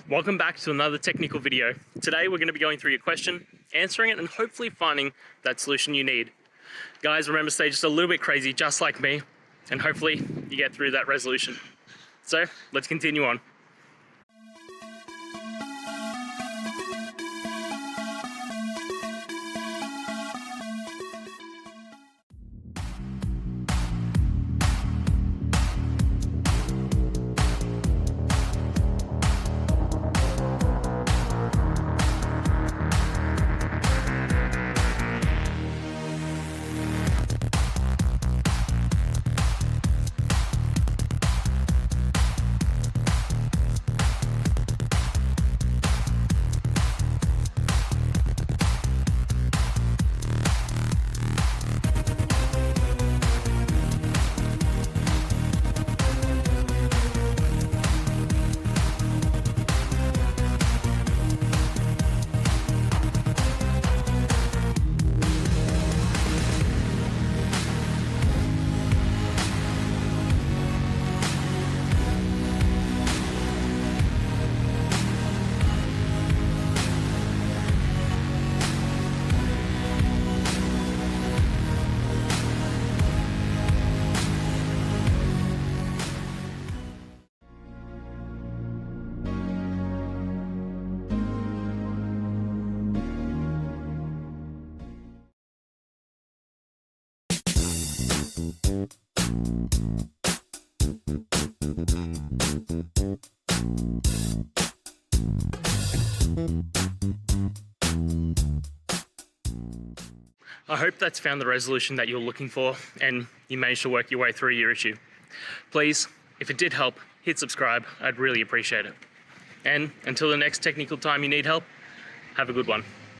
Welcome back to another technical video. Today we're going to be going through your question, answering it, and hopefully finding that solution you need. Guys, remember, stay just a little bit crazy, just like me, and hopefully you get through that resolution. So let's continue on. I hope that's found the resolution that you're looking for and you managed to work your way through your issue. Please, if it did help, hit subscribe. I'd really appreciate it. And until the next technical time you need help, have a good one.